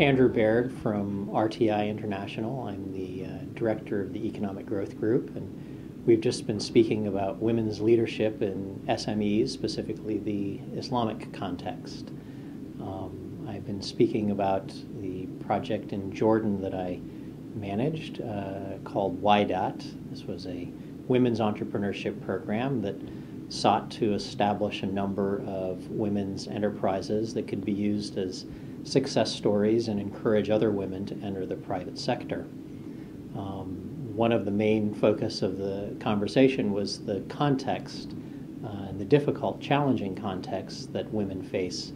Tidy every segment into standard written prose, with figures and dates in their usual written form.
Andrew Baird from RTI International. I'm the director of the Economic Growth Group, and we've just been speaking about women's leadership in SMEs, specifically the Islamic context. I've been speaking about the project in Jordan that I managed called YDOT. This was a women's entrepreneurship program that sought to establish a number of women's enterprises that could be used as success stories and encourage other women to enter the private sector. One of the main focus of the conversation was the context, the difficult, challenging context that women face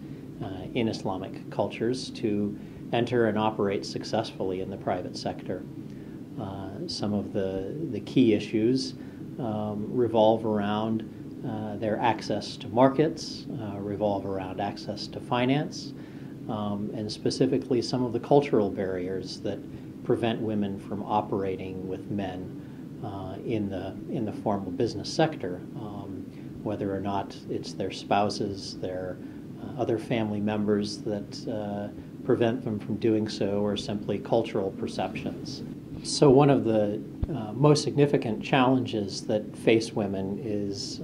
in Islamic cultures to enter and operate successfully in the private sector. Some of the key issues revolve around their access to markets, revolve around access to finance, and specifically some of the cultural barriers that prevent women from operating with men in the formal business sector, whether or not it's their spouses, their other family members that prevent them from doing so, or simply cultural perceptions. So one of the most significant challenges that face women is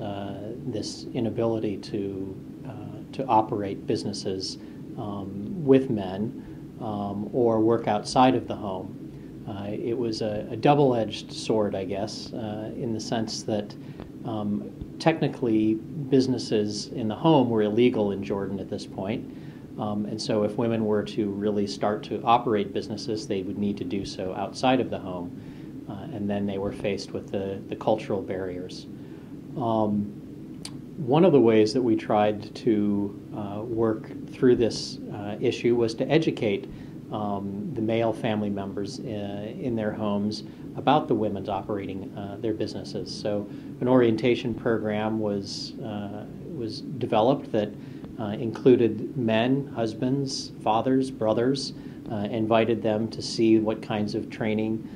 this inability to operate businesses with men or work outside of the home. It was a double-edged sword, I guess, in the sense that technically businesses in the home were illegal in Jordan at this point. And so if women were to really start to operate businesses, they would need to do so outside of the home. And then they were faced with the cultural barriers. One of the ways that we tried to work through this issue was to educate the male family members in their homes about the women's operating their businesses. So an orientation program was developed that included men, husbands, fathers, brothers, invited them to see what kinds of training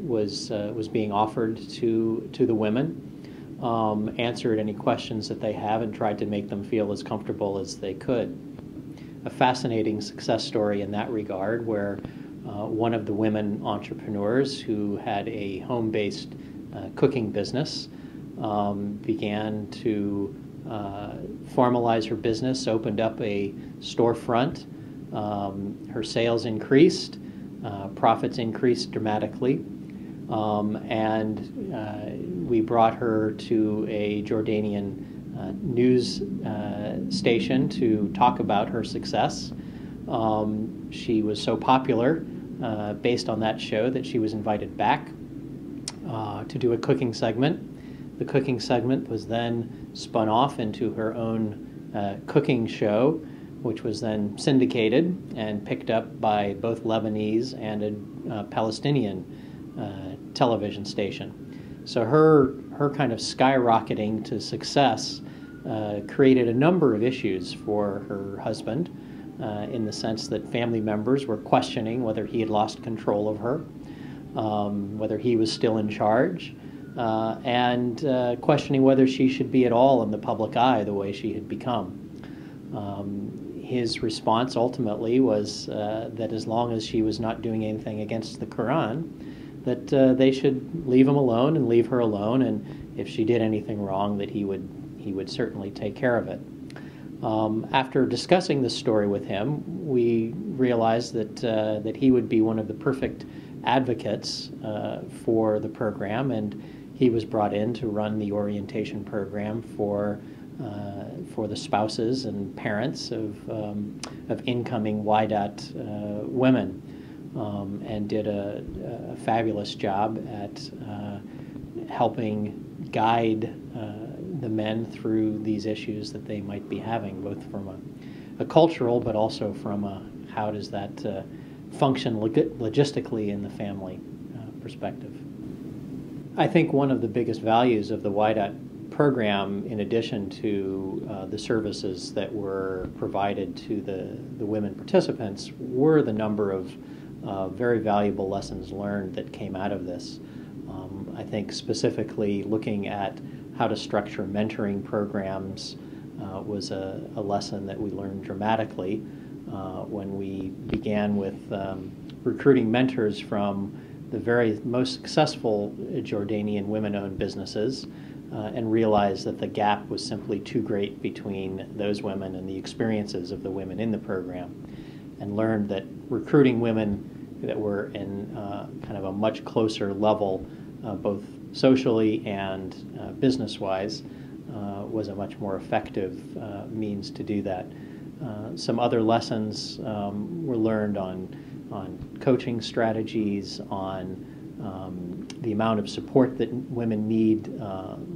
was being offered to the women, answered any questions that they have, and tried to make them feel as comfortable as they could. A fascinating success story in that regard, where one of the women entrepreneurs who had a home-based cooking business began to formalize her business, opened up a storefront. Her sales increased, profits increased dramatically, and we brought her to a Jordanian news station to talk about her success. She was so popular based on that show that she was invited back to do a cooking segment. The cooking segment was then spun off into her own cooking show, which was then syndicated and picked up by both Lebanese and a Palestinian television station. So her kind of skyrocketing to success created a number of issues for her husband, in the sense that family members were questioning whether he had lost control of her, whether he was still in charge, and questioning whether she should be at all in the public eye the way she had become. His response ultimately was that as long as she was not doing anything against the Quran, that they should leave him alone and leave her alone, and if she did anything wrong, that he would certainly take care of it. After discussing this story with him, we realized that he would be one of the perfect advocates for the program, and he was brought in to run the orientation program for the spouses and parents of incoming YDOT women, and did a fabulous job at helping guide the men through these issues that they might be having, both from a cultural but also from a how does that function logistically in the family perspective. I think one of the biggest values of the YDOT program, in addition to the services that were provided to the women participants, were the number of very valuable lessons learned that came out of this. I think specifically looking at how to structure mentoring programs was a lesson that we learned dramatically. when we began with recruiting mentors from the very most successful Jordanian women-owned businesses, and realized that the gap was simply too great between those women and the experiences of the women in the program, and learned that recruiting women that were in kind of a much closer level, both socially and business-wise, was a much more effective means to do that. Some other lessons were learned on coaching strategies, on the amount of support that women need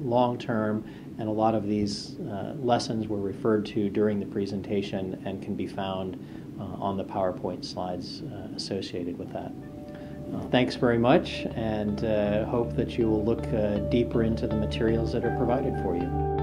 long-term, and a lot of these lessons were referred to during the presentation and can be found on the PowerPoint slides associated with that. Thanks very much, and hope that you will look deeper into the materials that are provided for you.